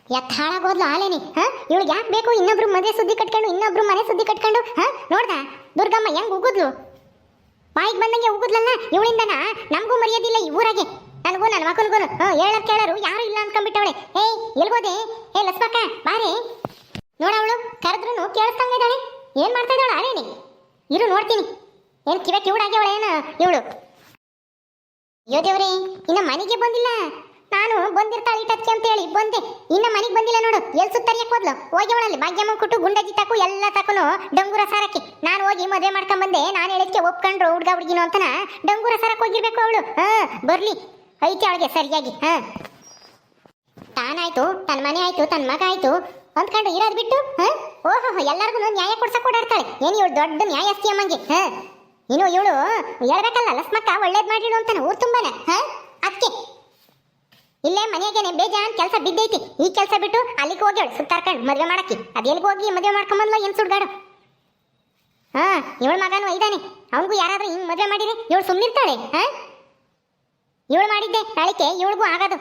ಎತ್ತ ಹಾಳಾಗೋದ್ಲು ಆಲೇನಿ. ಇವಳಿಗೆ ಯಾಕೆ ಬೇಕು ಇನ್ನೊಬ್ರು ಮದುವೆ ಸುದ್ದಿ ಕಟ್ಕೊಂಡು ಇನ್ನೊಬ್ರು ಮನೆ ಸುದ್ದಿ ಕಟ್ಕೊಂಡು? ನೋಡ್ದ ದುರ್ಗಮ್ಮ ಹೆಂಗ್ ಉಗುದ್ಲು, ಬಾಯಿಗೆ ಬಂದಂಗೆ ಉಗುದ್ಲಲ್ಲ. ಇವಳಿಂದನ ನಮಗೂ ಮರ್ಯಾದಿಲ್ಲ ಈ ಊರಾಗೆ, ನನಗೂ ನನ್ನ ಮಕ್ಕನಿಗೂ. ಹೇಳರ್ ಕೇಳರು ಯಾರು ಇಲ್ಲ ಅನ್ಕೊಂಡ್ಬಿಟ್ಟವಳೆ. ಏಯ್ ಎಲ್ಗೋದೆ? ಏ ಲಸ್ಮಕ್ಕ ಬಾರೆ. ನೋಡವಳು ಕರೆದ್ರೂ ಕೇಳಿಸ್ತಂಗಿದ್ದಾಳೆ. ಏನ್ ಮಾಡ್ತಾ ಇದ್ದಾಳು ಆಲೇನಿ? ಇರು ನೋಡ್ತೀನಿ. ಏನ್ ಕಿವೆ ಕಿವುಡಾಗ್ಯವಳೆ ಏನು ಇವಳು? ಅಯ್ಯೋ ದೇವ್ರಿ, ಇನ್ನ ಮನೆಗೆ ಬಂದಿಲ್ಲ. ನಾನು ಬಂದಿರ್ತಾಳೆ ಇಟ್ಟಕ್ಕೆ ಅಂತ ಹೇಳಿ ಬಂದೆ, ಇನ್ನ ಮನೆಗೆ ಬಂದಿಲ್ಲ ನೋಡು. ಎಲ್ ಸುತ್ತರಿಯಕ್ಕೆ ಹೋದ್ಲು? ಹೋಗ್ಯವಳಲ್ಲಿ ಭಾಗ್ಯಮ್ಮ ಕೊಟ್ಟು ಗುಂಡಜ್ಜಿ ತಾಕು ಎಲ್ಲ ತಾಕುನು ಡಂಗೂರ ಸಾರಕ್ಕೆ. ನಾನು ಹೋಗಿ ಮದುವೆ ಮಾಡ್ಕೊಂಡ್ ಬಂದೆ. ನಾನು ಹೇಳಿದ್ಕೆ ಒಪ್ಕೊಂಡ್ರು ಹುಡ್ಗ ಹುಡ್ಗಿನು ಅಂತನ ಡಂಗೂರ ಸಾರಕ್ಕೆ ಹೋಗಿರ್ಬೇಕು ಅವಳು. ಬರ್ಲಿ ಐತೆ ಅವಳಿಗೆ ಸರಿಯಾಗಿ. ತಾನಾಯ್ತು, ತನ್ನ ಮನೆ ಆಯ್ತು, ತನ್ನ ಮಗ ಆಯ್ತು ಅಂದ್ಕೊಂಡು ಇರೋದು ಬಿಟ್ಟು ಓಹೋ ಎಲ್ಲರಿಗೂ ನ್ಯಾಯ ಕೊಡ್ಸಕ್ ಓಡಾಡ್ತಾಳೆ. ಏನು ಇವಳು ದೊಡ್ಡ ನ್ಯಾಯಸ್ಥಿ ಅಮ್ಮಂಗೆ. ಇನ್ನು ಇವಳು ಹೇಳ್ಬೇಕಲ್ಲ ಲಸ್ಮಕ್ಕ ಒಳ್ಳೇದ್ ಮಾಡಿಳು ಅಂತಾನೆ ಊರ್ ತುಂಬಾನೆ. ಅದಕ್ಕೆ ಇಲ್ಲೇ ಮನೆಯಾಗೇನೆ ಬೇಜಾನ್ ಕೆಲಸ ಬಿದ್ದೈತಿ. ಈ ಕೆಲಸ ಬಿಟ್ಟು ಅಲ್ಲಿಗೆ ಹೋಗ್ಯಾಳು ಸುತ್ತಾರ್ಕೊಂಡು ಮದುವೆ ಮಾಡಕ್ಕೆ. ಅದೆಲ್ಲಿಗೆ ಹೋಗಿ ಮದುವೆ ಮಾಡ್ಕೊಂಬಂದ್ಲ ಏನ್ ಸುಡ್ಗಾಡು. ಇವಳ ಮಗನೂ ಇದ್ದಾನೆ, ಅವನಿಗೂ ಯಾರಾದ್ರೂ ಹಿಂಗ್ ಮದುವೆ ಮಾಡಿದ್ರೆ ಇವಳು ಸುಮ್ಮನಿರ್ತಾಳೆ? ಇವಳು ಮಾಡಿದ್ದೆ ಅಳಿಕೆ ಇವಳಿಗೂ ಆಗೋದು.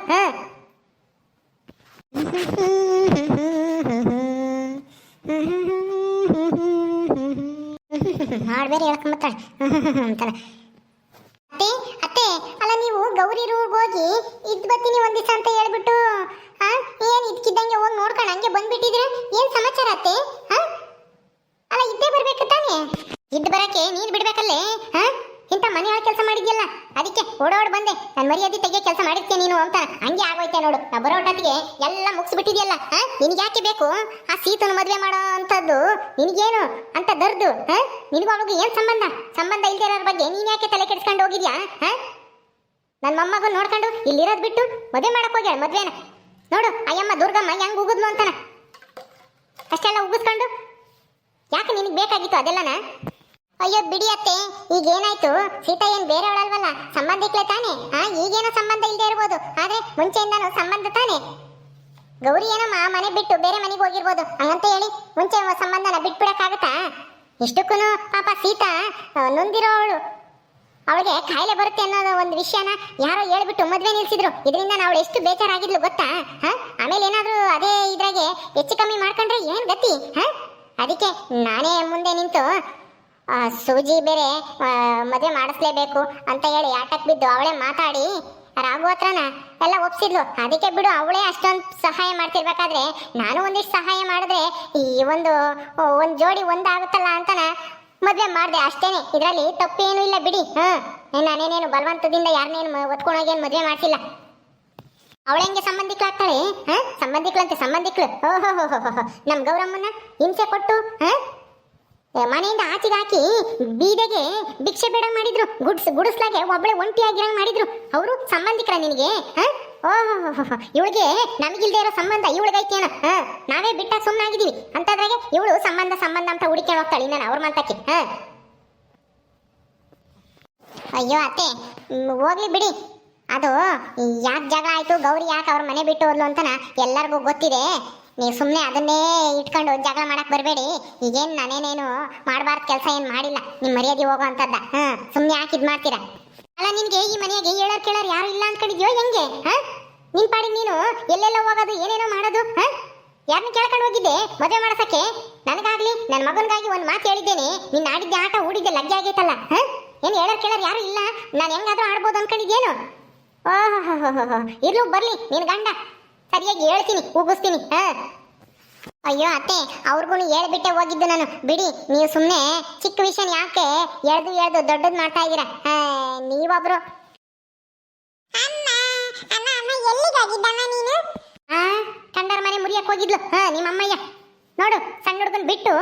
ಹಾಡು ಬೇರೆ ಹೇಳ್ಕೊಂಬತ್ತಾಳೆ ಅಂತಾನೆ. ಅತ್ತೆ ಅತ್ತೆ ಅಲ್ಲ, ನೀವು ಗೌರಿ ರೂಗ್ ಹೋಗಿ ಇದ್ ಬತ್ತೀನಿ ಒಂದ್ ದಿವಸ ಅಂತ ಹೇಳ್ಬಿಟ್ಟು ಏನ್ ಇದ್ಕಿದ್ದಂಗೆ ಹೋಗಿ ನೋಡ್ಕೊಂಡು ಹಂಗೆ ಬಂದ್ಬಿಟ್ಟಿದ್ರೆ ಏನ್ ಸಮಾಚಾರ ಅತ್ತೆ? ಅಲ್ಲ ಇದ್ದೇ ಬರ್ಬೇಕು ತಾನೆ? ಇದ್ ಬರಕ್ಕೆ ನೀನ್ ಬಿಡ್ಬೇಕಲ್ಲೇ. ಇಂಥ ಮನೆ ಒಳಗೆ ಕೆಲಸ ಮಾಡಿದ್ಯಲ್ಲ, ಅದಕ್ಕೆ ಓಡೋಡ್ ಬಂದೆ. ನಾನು ಮರ್ಯಾದೆ ತೆಗೆ ಕೆಲಸ ಮಾಡಿರ್ತೀಯ ನೀನು ಅಂತ. ಹಂಗೆ ಆಗೋಯ್ತೆ ನೋಡು. ನಾ ಬರೋಟೊತ್ತಿಗೆ ಎಲ್ಲ ಮುಗಿಸ್ಬಿಟ್ಟಿದ್ಯಲ್ಲ. ನಿನಗೆ ಯಾಕೆ ಬೇಕು ಆ ಸೀತನ ಮದುವೆ ಮಾಡೋ ಅಂತದ್ದು? ನಿನಗೇನು ಅಂತ ದರ್ದು? ನಿನಗೂ ಅವಳಿಗೆ ಏನ್ ಸಂಬಂಧ? ಸಂಬಂಧ ಇಲ್ದೇ ಇರೋರ ಬಗ್ಗೆ ನೀನ್ ಯಾಕೆ ತಲೆ ಕೆಡಿಸ್ಕೊಂಡು ಹೋಗಿದ್ಯಾ? ನನ್ನ ಮೊಮ್ಮಗ ನೋಡ್ಕೊಂಡು ಇಲ್ಲಿರೋದ್ ಬಿಟ್ಟು ಮದುವೆ ಮಾಡಕ್ ಹೋಗ್ಯಾಳ. ಮದ್ವೆನ ನೋಡು ಅಯ್ಯಮ್ಮ ದುರ್ಗಮ್ಮ ಹೆಂಗ್ ಉಗಿದ್ಲು ಅಂತಾನ. ಅಷ್ಟೆಲ್ಲ ಉಗಿಸ್ಕೊಂಡು ಯಾಕೆ ನಿನಗೆ ಬೇಕಾಗಿತ್ತು ಅದೆಲ್ಲನ? ಅಯ್ಯೋ ಬಿಡಿ ಅತ್ತೆ, ಈಗ ಏನಾಯ್ತು? ಸೀತಾ ಏನ್ ಬೇರೆಯವಳಲ್ವಲ್ಲ, ಸಂಬಂಧಿಕ್ಲೆ ತಾನೆ. ಈಗೇನೋ ಸಂಬಂಧ ಇಲ್ಲದೆ ಇರ್ಬೋದು, ಆದ್ರೆ ಮುಂಚೆಯಿಂದಾನು ಸಂಬಂಧ ತಾನೆ. ಗೌರಿ ಏನೋ ಮನೆ ಬಿಟ್ಟು ಬೇರೆ ಮನೆಗೆ ಹೋಗಿರ್ಬೋದು, ಹಂಗಂತ ಹೇಳಿ ಮುಂಚೆ ಸಂಬಂಧನ ಬಿಟ್ಬಿಡಕ್ಕಾಗತ್ತಾ? ಇಷ್ಟಕ್ಕೂ ಪಾಪ ಸೀತಾ ನೊಂದಿರೋವಳು. ಅವಳಿಗೆ ಕಾಯಿಲೆ ಬರುತ್ತೆ ಅನ್ನೋ ಒಂದು ವಿಷಯನ ಯಾರೋ ಹೇಳ್ಬಿಟ್ಟು ಮದ್ವೆ ನಿಲ್ಸಿದ್ರು. ಇದರಿಂದ ಅವಳು ಎಷ್ಟು ಬೇಜಾರಾಗಿದ್ಲು ಗೊತ್ತಾ? ಆಮೇಲೆ ಏನಾದ್ರೂ ಅದೇ ಇದ್ರಾಗೆ ಹೆಚ್ಚು ಕಮ್ಮಿ ಮಾಡ್ಕೊಂಡ್ರೆ ಏನ್ ಗತಿ? ಅದಕ್ಕೆ ನಾನೇ ಮುಂದೆ ನಿಂತು ಸೂಜಿ ಬೇರೆ ಮದುವೆ ಮಾಡಿಸ್ಲೇಬೇಕು ಅಂತ ಹೇಳಿ ಆಟಕ್ಕೆ ಬಿದ್ದು ಅವಳೇ ಮಾತಾಡಿ ರಾಘು ಹತ್ರನ ಎಲ್ಲ ಒಪ್ಸಿದ್ಲು. ಅದಕ್ಕೆ ಬಿಡು, ಅವಳೇ ಅಷ್ಟೊಂದು ಸಹಾಯ ಮಾಡ್ತಿರ್ಬೇಕಾದ್ರೆ ನಾನು ಒಂದಿಷ್ಟು ಸಹಾಯ ಮಾಡಿದ್ರೆ ಈ ಒಂದು ಜೋಡಿ ಒಂದಾಗುತ್ತಲ್ಲ ಅಂತನ ಮದುವೆ ಮಾಡಿದೆ ಅಷ್ಟೇನೆ. ಇದರಲ್ಲಿ ತಪ್ಪೇನು ಇಲ್ಲ ಬಿಡಿ. ನಾನೇನೇನು ಬಲವಂತದಿಂದ ಯಾರನ್ನೇನು ಒತ್ಕೊಂಡೋಗೇನು ಮದುವೆ ಮಾಡ್ಸಿಲ್ಲ. ಅವಳೆಂಗೆ ಸಂಬಂಧಿಕಳಾಗ್ತಾಳೆ? ಸಂಬಂಧಿಕಳಂತೆ ಸಂಬಂಧಿಕಳು. ಓಹೋ ನಮ್ ಗೌರಮ್ಮನ ಹಿಂಸೆ ಕೊಟ್ಟು ಮನೆಯಿಂದ ಆಚೆಗೆ ಹಾಕಿ ಬೀದೆಗೆ ಭಿಕ್ಷೆ ಬೇಡ ಮಾಡಿದ್ರು. ಗುಡಿಸ್ಲಾಗೆ ಒಬ್ಬಳೆ ಒಂಟಿಯಾಗಿರಂಗ್ ಮಾಡಿದ್ರು. ಅವರು ಸಂಬಂಧಿಕರ ನಿನಗೆ? ಓಹೋ ಇವಳಿಗೆ ನಮಗಿಲ್ದೇ ಇರೋ ಸಂಬಂಧ ಇವಳಿಗೈತೇನ? ನಾವೇ ಬಿಟ್ಟಾಗ ಸುಮ್ಮನಾಗಿದ್ದೀವಿ ಅಂತದ್ರಾಗೆ ಇವಳು ಸಂಬಂಧ ಸಂಬಂಧ ಅಂತ ಹುಡುಕೊಂಡು ಹೋಗ್ತಾಳೆ ನಾನು ಅವ್ರ ಮಾತಕ್ಕೆ. ಅಯ್ಯೋ ಅತ್ತೆ ಹೋಗ್ಲಿ ಬಿಡಿ. ಅದು ಯಾಕೆ ಜಗಳ ಆಯ್ತು, ಗೌರಿ ಯಾಕೆ ಅವ್ರ ಮನೆ ಬಿಟ್ಟು ಹೋದ್ಲು ಅಂತನ ಎಲ್ಲರಿಗೂ ಗೊತ್ತಿದೆ. ನೀವು ಸುಮ್ಮನೆ ಅದನ್ನೇ ಇಟ್ಕೊಂಡು ಜಗಳ ಮಾಡಕ್ ಬರಬೇಡಿ. ಈಗೇನು ನಾನೇನೇನು ಮಾಡಬಾರ್ದು ಕೆಲಸ ಏನು ಮಾಡಿಲ್ಲ. ನಿಮ್ಮ ಮರ್ಯಾದೆ ಹೋಗೋ ಅಂತದ್ದ. ಸುಮ್ಮನೆ ಯಾಕೆ ಇದು ಮಾಡ್ತೀರಾ? ಅಲ್ಲ ನಿನಗೆ ಈ ಮನೆಯಾಗೆ ಹೇಳೋರು ಕೇಳೋರು ಯಾರು ಇಲ್ಲ ಅನ್ಕೊಂಡಿದ್ಯೋ ಹೆಂಗೆ? ನಿನ್ ಪಾಡಿಗೆ ನೀನು ಎಲ್ಲೆಲ್ಲ ಹೋಗೋದು, ಏನೇನೋ ಮಾಡೋದು? ಯಾರನ್ನ ಕೇಳ್ಕೊಂಡು ಹೋಗಿದ್ದೆ ಮದುವೆ ಮಾಡ್ಸಕ್ಕೆ? ನನಗಾಗ್ಲಿ ನನ್ನ ಮಗನಿಗಾಗಿ ಒಂದು ಮಾತು ಹೇಳಿದ್ದೇನೆ. ನಿನ್ನ ಆಡಿದ್ದೆ ಆಟ ಹೂಡಿದ್ದೆ ಲಗ್ಗೆ ಆಗೈತಲ್ಲ. ಏನು ಹೇಳೋರು ಕೇಳೋರು ಯಾರು ಇಲ್ಲ, ನಾನು ಹೆಂಗಾದ್ರೂ ಆಡ್ಬೋದು ಅನ್ಕೊಂಡಿದ್ಯೇನು? ಓಹೋ ಇರ್ಲು ಬರ್ಲಿ ನಿನ್ ಗಂಡ, ಸರಿಯಾಗಿ ಹೇಳ್ತೀನಿ, ಉಗಿಸ್ತೀನಿ. ಅಯ್ಯೋ ಅತ್ತೆ ಅವ್ರಿಗೂ ಹೇಳ್ಬಿಟ್ಟೆ ಹೋಗಿದ್ದು ನಾನು. ಬಿಡಿ, ನೀವು ಸುಮ್ಮನೆ ಚಿಕ್ಕ ವಿಷಯ ಯಾಕೆ ಎಳ್ದು ದೊಡ್ಡದ್ ಮಾಡ್ತಾ ಇದ್ದೀರಾ? ನೀವೊಬ್ರು ಕಂಡರ ಮನೆ ಮುರಿಯಕ್ ಹೋಗಿದ್ಲು ನಿಮ್ಮಮ್ಮಯ್ಯ. ನೋಡು ಸಣ್ಣ ಹುಡುಗನ್ ಬಿಟ್ಟು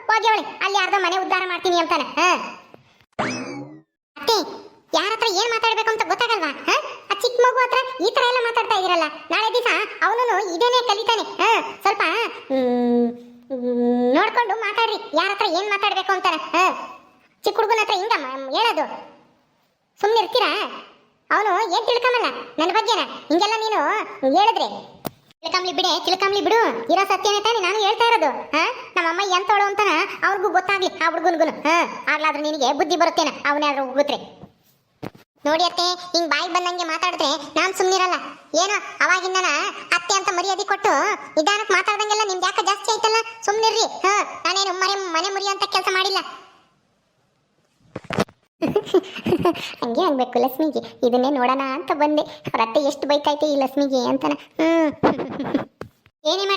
ಹೋಗ್ಯವಳೆ ಅಲ್ಲಿ ಯಾರ್ದೋ ಮನೆ ಉದ್ಧಾರ ಮಾಡ್ತೀನಿ ಅಂತಾನೆ. ಅತ್ತೆ ಯಾರ ಹತ್ರ ಏನ್ ಮಾತಾಡ್ಬೇಕು ಅಂತ ಗೊತ್ತಾಗಲ್ವಾ? ಆ ಚಿಕ್ಕ ಮಗು ಹತ್ರ ಈ ತರ ಎಲ್ಲ ಮಾತಾಡ್ತಾ ಇದೀರಲ್ಲ. ನಾಳೆ ದಿವಸ ಅವನು ಇದೇನೆ ಕಲಿತಾನೆ. ಸ್ವಲ್ಪ ನೋಡ್ಕೊಂಡು ಮಾತಾಡ್ರಿ, ಯಾರ ಹತ್ರ ಏನ್ ಮಾತಾಡ್ಬೇಕು ಅಂತಾನೆ. ಚಿಕ್ಕ ಹುಡುಗನ ಹತ್ರ ಹಿಂಗ ಹೇಳೋದು ಸುಮ್ಮನೆ ಇರ್ತೀರಾ? ಅವನು ಏನ್ ತಿಳ್ಕೊಂಬಲ್ಲ ನನ್ನ ಬಗ್ಗೆನ. ಹಿಂಗೆಲ್ಲ ನೀನು ಹೇಳಿದ್ರೆ ತಿಳ್ಕೊಂಬ್ಲಿ ಬಿಡು. ಇರೋ ಸತ್ಯನೇ ತಾನೆ ನಾನು ಹೇಳ್ತಾ ಇರೋದು. ನಮ್ಮಮ್ಮ ಎಂತೋಳು ಅಂತಾನ ಅವ್ರಿಗೂ ಗೊತ್ತಾಗ್ಲಿ, ಆ ಹುಡುಗನ್ಗುನು. ಆಗ್ಲಾದ್ರೂ ನಿನಗೆ ಬುದ್ಧಿ ಬರುತ್ತೇನೆ ಅವನಾದ್ರೂ ಉಗುತ್ರೆ. ನೋಡಿ ಅತ್ತೆ, ಹಿಂಗ್ ಬಾಯಿ ಬಂದಂಗೆ ಮಾತಾಡಿದ್ರೆ ನಾನ್ ಸುಮ್ನಿರಲ್ಲ. ಏನೋ ಅವಾಗಿಂದನ ಅತ್ತೆ ಅಂತ ಮರ್ಯಾದೆ ಕೊಟ್ಟು ನಿಧಾನಕ್ಕೆ ಮಾತಾಡ್ದಂಗೆಲ್ಲ ನಿಮ್ಗೆ ಯಾಕೆ ಜಾಸ್ತಿ ಆಯ್ತಲ್ಲ, ಸುಮ್ನಿರ್ರಿ. ನಾನೇನು ಮನೆ ಮುರಿ ಅಂತ ಕೆಲಸ ಮಾಡಿಲ್ಲ. ಹಂಗೆ ಅನ್ಬೇಕು ಲಕ್ಷ್ಮಿಗೆ, ಇದನ್ನೇ ನೋಡೋಣ ಅಂತ ಬಂದೆ. ಅವ್ರ ಅತ್ತೆ ಎಷ್ಟು ಬೈತೈತೆ ಈ ಲಕ್ಷ್ಮಿಗೆ ಅಂತಾನ. ಏನ್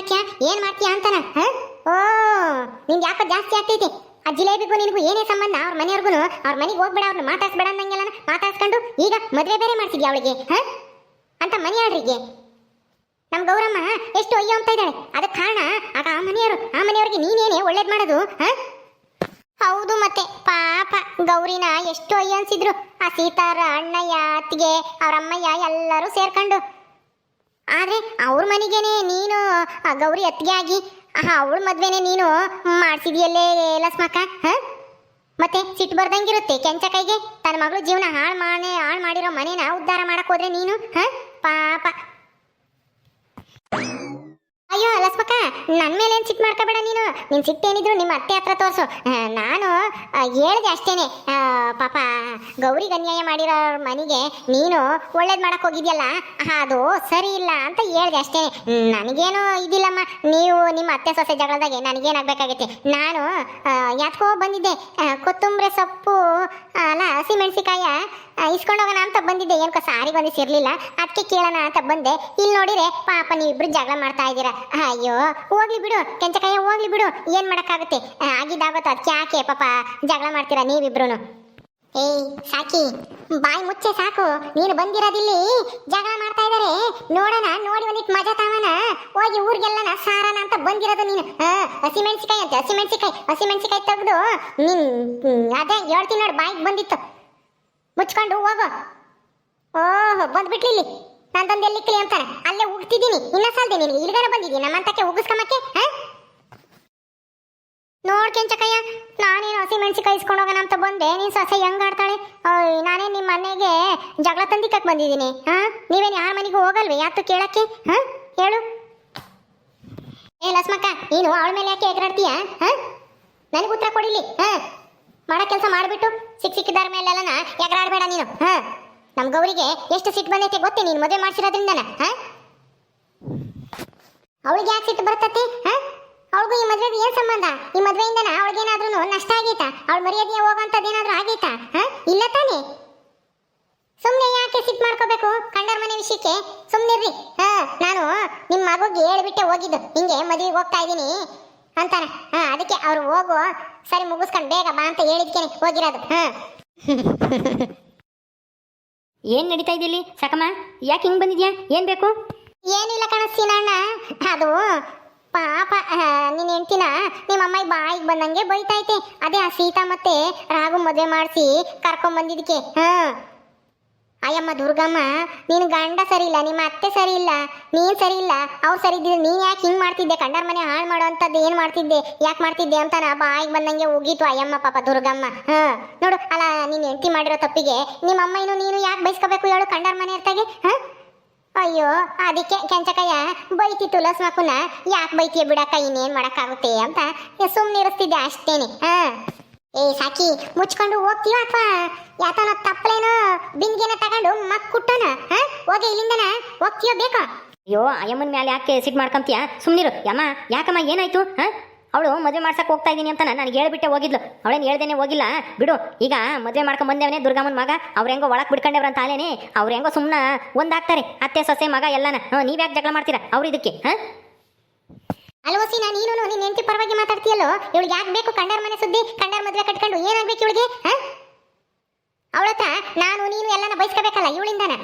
ಮಾಡ್ತೀಯ ಅಂತಾನ. ಓ ನಿಂಗೆ ಯಾಕೆ ಜಾಸ್ತಿ ಆಗ್ತೈತಿ. ಆ ಜಿಲೇಬಿಗೂ ನಿನಗೂ ಏನೇ ಸಂಬಂಧ? ಅವ್ರ ಮನೆಯವ್ರಿಗೂ ಅವ್ರ ಮನೆಗೆ ಹೋಗ್ಬೇಡ, ಅವ್ರನ್ನ ಮಾತಾಡ್ಸ್ಬೇಡ ಅಂದಂಗೆಲ್ಲ ಮಾತಾಡ್ಸ್ಕೊಂಡು ಈಗ ಮದುವೆ ಬೇರೆ ಮಾಡ್ತಿದ್ಯಾ ಅವಳಿಗೆ ಅಂತ ಮನೆಯಾಡ್ರಿಗೆ. ನಮ್ ಗೌರಮ್ಮ ಎಷ್ಟು ಅಯ್ಯೋ ಅಂತ ಇದ್ದಾಳೆ. ಅದಕ್ಕೆ ಕಾರಣ ಆಗ ಆ ಮನೆಯವ್ರಿಗೆ ನೀನೇನೆ ಒಳ್ಳೇದ್ ಮಾಡೋದು. ಹೌದು ಮತ್ತೆ ಪಾಪ ಗೌರಿನ ಎಷ್ಟು ಅಯ್ಯ ಅನ್ಸಿದ್ರು. ಆ ಸೀತಾರ ಅಣ್ಣಯ್ಯ ಅತ್ತಿಗೆ ಅವ್ರ ಅಮ್ಮಯ್ಯ ಎಲ್ಲರೂ ಸೇರ್ಕೊಂಡು. ಆದ್ರೆ ಅವ್ರ ಮನೆಗೇನೆ ನೀನು ಗೌರಿ ಅತ್ತಿಗೆ ಆಗಿ ಅವಳ ಮದ್ವೆನೆ ನೀನು ಮಾಡ್ಸಿದ್ಯಲ್ಲೇ ಲಸ್ಮಕ್ಕ. ಮತ್ತೆ ಸಿಟ್ಟು ಬರ್ದಂಗಿರುತ್ತೆ ಕೆಂಚ ಕೈಗೆ. ತನ್ನ ಮಗಳು ಜೀವನ ಹಾಳು ಮಾಡಿರೋ ಮನೇನ ಉದ್ಧಾರ ಮಾಡಕ್ ಹೋದ್ರೆ ನೀನು ಪಾಪ. ಅಯ್ಯೋ ಲಸ್ಮಕ್ಕ, ನನ್ ಮೇಲೆ ಏನ್ ಸಿಟ್ಟು ಮಾಡ್ಕೋಬೇಡ ನೀನು. ನಿನ್ ಸಿಟ್ಟೇನಿದ್ರು ನಿಮ್ಮ ಅತ್ತೆ ಹತ್ರ ತೋರ್ಸು. ನಾನು ಹೇಳ್ದೆ ಅಷ್ಟೇನೆ. ಪಾಪ ಗೌರಿಗೆ ಅನ್ಯಾಯ ಮಾಡಿರೋ ಮನೆಗೆ ನೀನು ಒಳ್ಳೇದ್ ಮಾಡಕ್ ಹೋಗಿದ್ಯಲ್ಲ, ಅದು ಸರಿ ಇಲ್ಲ ಅಂತ ಹೇಳ್ದೆ ಅಷ್ಟೇನೆ. ನನಗೇನು ಇದಿಲ್ಲಮ್ಮ. ನೀವು ನಿಮ್ಮ ಅತ್ತೆ ಸೊಸೆ ಜಗಳದಾಗೆ ನನಗೇನಾಗಬೇಕಾಗೈತೆ. ನಾನು ಯಾಕೋ ಬಂದಿದ್ದೆ, ಕೊತ್ತಂಬರಿ ಸೊಪ್ಪು ಅಲ್ಲ ಹಸಿಮೆಣಸಿಕಾಯ ಇಸ್ಕೊಂಡೋಗೋಣ ಅಂತ ಬಂದಿದ್ದೆ. ಏನಕ್ಕ ಸಾರಿಗೆ ಒಂದು ಸಿರ್ಲಿಲ್ಲ, ಅದಕ್ಕೆ ಕೇಳೋಣ ಅಂತ ಬಂದೆ. ಇಲ್ಲಿ ನೋಡಿರೆ ಪಾಪ ನೀವಿಬ್ರು ಜಗಳ ಮಾಡ್ತಾ ಇದ್ದೀರಾ. ಅಯ್ಯೋ ಹೋಗ್ಲಿ ಬಿಡು ಕೆಂಚಕಾಯ, ಹೋಗ್ಲಿ ಬಿಡು, ಏನ್ ಮಾಡಕ್ಕಾಗುತ್ತೆ. ಆಗಿದ್ದಾಗತ್ತ ಅದಕ್ಕೆ ಯಾಕೆ ಪಾಪ ಜಗಳ ಮಾಡ್ತೀರಾ ನೀವಿಬ್ರು. ಏಯ್ ಸಾಕಿ, ಬಾಯಿ ಮುಚ್ಚೆ ಸಾಕು. ನೀನು ಬಂದಿರೋದಿಲ್ಲಿ ಜಗಳ ಮಾಡ್ತಾ ಇದಾರೆ ನೋಡೋಣ, ನೋಡಿ ಒಂದಿಟ್ಟು ಮಜಾ ತಾವನ, ಹೋಗಿ ಊರಿಗೆಲ್ಲನ ಸಾರನ ಅಂತ ಬಂದಿರೋದು ನೀನು. ಹಸಿಮೆಣಸಿಕಾಯಿ ಅಂತ ಹಸಿಮೆಣಸಿಕಾಯಿ ತೆಗೆದು ನೀನ್ ಅದೇ ಹೇಳ್ತೀನಿ ನೋಡಿ, ಬಾಯಿಗೆ ಬಂದಿತ್ತು. ಮುಚ್ಕೊಂಡು ಹೋಗೋ. ಓಹೋ ಬಂದ್ಬಿಟ್ಲಿ ಇಲ್ಲಿ. ನಾನು ತಂದು ಎಲ್ಲಿಕ್ಲಿ ಅಂತಾರೆ, ಅಲ್ಲೇ ಉಗ್ತಿದ್ದೀನಿ. ಇನ್ನ ಸಾಲ್ದೆ ನೀನು ಇಲ್ಲಿಗಾರ ಬಂದಿದ್ದೀನಿ ನಮ್ಮಂತಕ್ಕೆ ಉಗಿಸ್ಕೊಂಬಕ್ಕೆ. ನೋಡ್ಕೆಂಚಕಯ್ಯ, ನಾನೇನು ಹಸಿಮೆಣಸಿಕಾಯಿ ಇಸ್ಕೊಂಡೋಗೋಣ ಅಂತ ಬಂದೆ. ನೀನು ಸೊಸೆ ಹೆಂಗ್ ಆಡ್ತಾಳೆ. ನಾನೇ ನಿಮ್ಮ ಮನೆಗೆ ಜಗಳ ತಂದಿಕ್ಕಕ್ಕೆ ಬಂದಿದ್ದೀನಿ. ನೀವೇನು ಯಾರ ಮನೆಗೂ ಹೋಗಲ್ವೇ ಯಾತು ಕೇಳಕ್ಕೆ? ಹೇಳು. ಏ ಲಸ್ಮಕ್ಕ, ನೀನು ಅವಳ ಮೇಲೆ ಯಾಕೆ ಎಗರಾಡ್ತೀಯ? ನನಗೆ ಉತ್ತರ ಕೊಡಿಲಿ. ಮಾಡೋ ಕೆಲಸ ಮಾಡಿಬಿಟ್ಟು ಸಿಕ್ಕಿದ್ದಾರ ಮೇಲೆಲ್ಲ ಎಗರಾಡಬೇಡ ನೀನು. ನಮ್ಮ ಗೌರಿಗೆ ಎಷ್ಟು ಸಿಟ್ಟು ಬಂದೈತೆ ಗೊತ್ತೇ ನೀನು ಮದುವೆ ಮಾಡ್ಸಿರೋದ್ರಿಂದನ. ಅವಳಿಗೆ ಯಾಕೆ ಸಿಟ್ಟು ಬರ್ತತಿ? ಅವಳಿಗೂ ಈ ಮದುವೆಗೆ ಏನ್ ಸಂಬಂಧ? ಈ ಮದುವೆಯಿಂದನ ಅವಳಿಗೇನಾದ್ರೂ ನಷ್ಟ ಆಗೈತಾ? ಅವಳ ಮರ್ಯಾದೆಯ ಹೋಗೋಂಥದ್ದೇನಾದ್ರೂ ಆಗೈತಾ? ಇಲ್ಲ ತಾನೇ. ಸುಮ್ಮನೆ ಯಾಕೆ ಸಿಟ್ಟು ಮಾಡ್ಕೋಬೇಕು ಕಂಡರ ಮನೆ ವಿಷಯಕ್ಕೆ? ಸುಮ್ಮನಿರ್ರಿ. ನಾನು ನಿಮ್ಮ ಮಗುಗೆ ಹೇಳ್ಬಿಟ್ಟೆ ಹೋಗಿದ್ದು, ಹಿಂಗೆ ಮದುವೆಗೆ ಹೋಗ್ತಾ ಇದ್ದೀನಿ ಅಂತಾನೆ. ಅದಕ್ಕೆ ಅವ್ರು ಹೋಗು ಸರಿ ಮುಗಿಸ್ಕೊಂಡು ಬೇಗ ಬಾ ಅಂತ ಹೇಳಿದ್ಕೇನೆ ಹೋಗಿರೋದು. ಏನ್ ನಡೀತಾ ಇದೆಯಲ್ಲಿ ಸಾಕಮ್ಮ? ಯಾಕೆ ಹಿಂಗ್ ಬಂದಿದ್ಯಾ? ಏನ್ ಬೇಕು? ಏನಿಲ್ಲ ಕಣಸ್ತೀನಣ್ಣ, ಅದು ಪಾಪ ನೀನ್ ಹೆಂಡ್ತಿನ ನಿಮ್ಮ ಅಮ್ಮಾಯಿ ಬಾಯಿಗೆ ಬಂದಂಗೆ ಬೈತೈತೆ. ಅದೇ ಆ ಸೀತಾ ಮತ್ತೆ ರಾಘು ಮದುವೆ ಮಾಡಿಸಿ ಕರ್ಕೊಂಡ್ ಬಂದಿದ್ದಕ್ಕೆ. ಅಯ್ಯಮ್ಮ ದುರ್ಗಮ್ಮ, ನೀನು ಗಂಡ ಸರಿ ಇಲ್ಲ, ನಿಮ್ಮ ಅತ್ತೆ ಸರಿ ಇಲ್ಲ, ನೀನ್ ಸರಿ ಇಲ್ಲ, ಅವ್ರು ಸರಿ ಇದ್ದಿದ್ರೆ ನೀನ್ ಯಾಕೆ ಹಿಂಗ್ ಮಾಡ್ತಿದ್ದೆ? ಕಂಡರ ಮನೆ ಹಾಳು ಮಾಡೋ ಅಂತದ್ದು ಏನ್ ಮಾಡ್ತಿದ್ದೆ, ಯಾಕೆ ಮಾಡ್ತಿದ್ದೆ ಅಂತ ನಾ ಬಾಯಿಗೆ ಬಂದಂಗೆ ಹೋಗಿತ್ತು ಅಯ್ಯಮ್ಮ ಪಾಪ ದುರ್ಗಮ್ಮ. ನೋಡು ಅಲ್ಲ, ನೀನ್ ಹೆಂಡತಿ ಮಾಡಿರೋ ತಪ್ಪಿಗೆ ನಿಮ್ಮ ಅಮ್ಮನೂ ನೀನು ಯಾಕೆ ಬೈಸ್ಕೋಬೇಕು ಹೇಳು ಕಂಡರ ಮನೆ ಇರ್ತಾಗೆ? ಅಯ್ಯೋ ಅದಕ್ಕೆ ಕೆಂಚಕಯ್ಯ ಬೈತಿತ್ತು ಲಸ್ಮಕ್ಕನ. ಯಾಕೆ ಬೈತೀಯ ಬಿಡಕ್ಕ, ಇನ್ನೇನ್ ಮಾಡಕ್ಕಾಗುತ್ತೆ ಅಂತ ಸುಮ್ಮನೆ ಇರಿಸ್ತಿದ್ದೆ ಅಷ್ಟೇನೆ. ಏ ಸಾಕಿ, ಮುಚ್ಕೊಂಡು ಹೋಗ್ತೀವ ಅಥವಾ ಯಾತನ ತಪ್ಪಲೇನೋ ಬಿಂದಿಗೆನ ತಗೊಂಡು ಕುಟ್ಟೋಣ? ಹೋಗಿ ಇಲ್ಲಿಂದನ ಹೋಗ್ತೀಯೋ ಬೇಕಾ? ಅಯ್ಯೋ ಅಯ್ಯಮ್ಮನ ಮೇಲೆ ಯಾಕೆ ಸಿಟ್ಟು ಮಾಡ್ಕೊಂತೀಯ? ಸುಮ್ಮನಿರು ಯಮ್ಮ. ಯಾಕಮ್ಮ ಏನಾಯ್ತು? ಅವಳು ಮದುವೆ ಮಾಡ್ಸಕ್ಕೆ ಹೋಗ್ತಾ ಇದ್ದೀನಿ ಅಂತ ನನಗೆ ಹೇಳ್ಬಿಟ್ಟೆ ಹೋಗಿದ್ಲು. ಅವಳೇನು ಹೇಳ್ದೇನೆ ಹೋಗಿಲ್ಲ ಬಿಡು. ಈಗ ಮದುವೆ ಮಾಡ್ಕೊಂಡ್ ಬಂದೇವನೇ ದುರ್ಗಮ್ಮನ ಮಗ. ಅವ್ರು ಹೆಂಗೋ ಒಳಗೆ ಬಿಡ್ಕೊಂಡವ್ರಂತ ಅಲೇನೆ, ಅವ್ರು ಹೆಂಗೋ ಸುಮ್ಮನೆ ಒಂದಾಗ್ತಾರೆ ಅತ್ತೆ ಸೊಸೆ ಮಗ ಎಲ್ಲನ. ನೀವ್ಯಾಕೆ ಜಗಳ ಮಾಡ್ತೀರಾ ಅವ್ರು ಇದಕ್ಕೆ? ಅಲ್ವಸಿನ ನೀನು ನಿನ್ನ ಹೆಂಡತಿ ಪರವಾಗಿ ಮಾತಾಡ್ತೀಯಲ್ಲೋ. ಇವಳಿಗೆ ಯಾಕೆ ಬೇಕು ಕಂಡರ ಮನೆ ಸುದ್ದಿ? ಕಂಡರ ಮದುವೆ ಕಟ್ಕೊಂಡು ಏನಾಗ್ಬೇಕು ಇವಳಿಗೆ? ಅವಳತ್ತ ನಾನು ನೀನು ಎಲ್ಲನ ಬಯಸ್ಕೋಬೇಕಲ್ಲ ಇವಳಿಂದನ.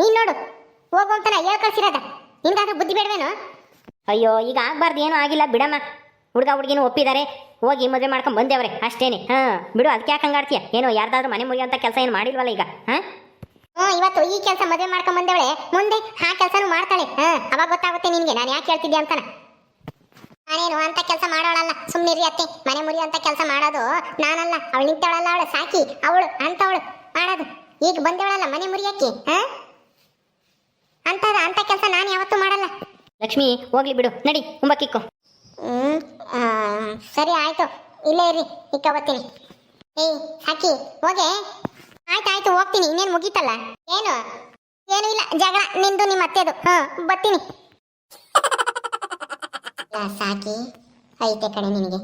ನೀನ್ ನೋಡು ಹೋಗು ಅಂತಾನ ಹೇಳ್ ಕಳ್ಸಿರೋದ. ನಿನ್ಗಾದ್ರೂ ಬುದ್ಧಿ ಬೇಡವೇನು? ಅಯ್ಯೋ ಈಗ ಆಗ್ಬಾರ್ದು, ಏನೂ ಆಗಿಲ್ಲ ಬಿಡಮ್ಮ. ಹುಡುಗ ಹುಡುಗಿನೂ ಒಪ್ಪಿದ್ದಾರೆ, ಹೋಗಿ ಮದುವೆ ಮಾಡ್ಕೊಂಡು ಬಂದೇವ್ರೆ ಅಷ್ಟೇನೆ. ಬಿಡು, ಅದಕ್ಕೆ ಯಾಕೆ ಹಂಗಾಡ್ತೀಯ? ಏನೋ ಯಾರ್ದಾದ್ರೂ ಮನೆ ಮುರಿಯೋಂಥ ಕೆಲಸ ಏನು ಮಾಡಿಲ್ವಲ್ಲ ಈಗ. ಇವತ್ತು ಈ ಕೆಲಸ ಮದುವೆ ಮಾಡ್ಕೊಂಡ್ ಬಂದವಳೆ, ಮುಂದೆ ಆ ಕೆಲಸನೂ ಮಾಡ್ತಾಳೆ. ಅವಾಗ ಗೊತ್ತಾಗುತ್ತೆ ನಿನ್ಗೆ ನಾನು ಯಾಕೆ ಹೇಳ್ತಿದ್ದೆ ಅಂತಾನ. ನಾನೇನು ಅಂತ ಕೆಲಸ ಮಾಡೋಳಲ್ಲ, ಸುಮ್ಮನಿರಿ ಅತ್ತೆ. ಮನೆ ಮುರಿಯೋ ಅಂತ ಕೆಲಸ ಮಾಡೋದು ನಾನಲ್ಲ, ಅವಳು ನಿಂತವಳಲ್ಲ, ಅವಳು ಸಾಕಿ ಅವಳು ಅಂತವಳು ಮಾಡೋದು. ಈಗ ಬಂದವಳಲ್ಲ ಮನೆ ಮುರಿಯಕ್ಕೆ, ಅಂತ ಕೆಲಸ ನಾನು ಯಾವತ್ತೂ ಮಾಡಲ್ಲ. ಲಕ್ಷ್ಮಿ ಹೋಗ್ಲಿ ಬಿಡು, ನಡಿ ಉಂಬಕ್ಕಿಕ್ಕು. ಸರಿ ಆಯ್ತು, ಇಲ್ಲೇ ಇರ್ರಿ ಇಕ್ಕ ಬರ್ತೀನಿ. ಏಯ್ ಸಾಕಿ ಹೋಗೆ. ಆಯ್ತಾಯ್ತು ಹೋಗ್ತೀನಿ, ಇನ್ನೇನು ಮುಗೀತಲ್ಲ. ಏನು ಏನು ಇಲ್ಲ, ಜಗಳ ನಿಂದು ನಿಮ್ಮ ಅತ್ತೆದು. ಬರ್ತೀನಿ. ಸಾಕಿ ಐತೆ ಕಡೆ ನಿನಗೆ.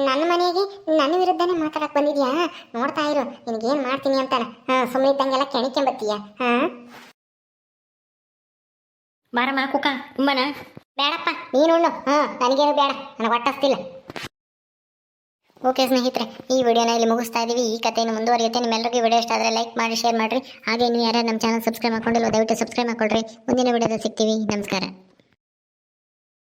ನನ್ನ ಮನೆಗೆ ನನ್ನ ವಿರುದ್ಧನೇ ಮಾತಾಡಕ್ ಬಂದಿದ್ಯಾ? ನೋಡ್ತಾ ಇರು ನಿನಗೇನ್ ಮಾಡ್ತೀನಿ ಅಂತಾನ. ಸುಮ್ಮನೆ ಇದ್ದಂಗೆಲ್ಲ ಕೆಣಿಕೆಂಬತ್ತೀಯ. ಬಾರಮ್ಮ ಕುಕ್ಕ ತುಂಬನ. ಬೇಡಪ್ಪ ನೀನು ಉಣ್ಣು. ನನಗೇನು ಬೇಡ, ನನಗೆ ಹೊಟ್ಟಸ್ತಿಲ್ಲ. ಓಕೆ ಸ್ನೇಹಿತರೆ, ಈ ವಿಡಿಯೋನ ಇಲ್ಲಿ ಮುಗಿಸ್ತಾ ಇದೀವಿ. ಈ ಕಥೆಯನ್ನು ಮುಂದುವರಿಯುತ್ತೆ. ನಿಮ್ಮೆಲ್ಲರಿಗೂ ವಿಡಿಯೋ ಇಷ್ಟ ಆದರೆ ಲೈಕ್ ಮಾಡಿ, ಶೇರ್ ಮಾಡಿರಿ. ಹಾಗೆ ನೀವು ಯಾರು ನಮ್ಮ ಚಾನಲ್ ಸಬ್ಸ್ಕ್ರೈಬ್ ಮಾಡ್ಕೊಂಡಿಲ್ಲ ದಯವಿಟ್ಟು ಸಬ್ಸ್ಕ್ರೈಬ್ ಮಾಡ್ಕೊಳ್ರಿ. ಮುಂದಿನ ವಿಡಿಯೋದಲ್ಲಿ ಸಿಗ್ತೀವಿ. ನಮಸ್ಕಾರ.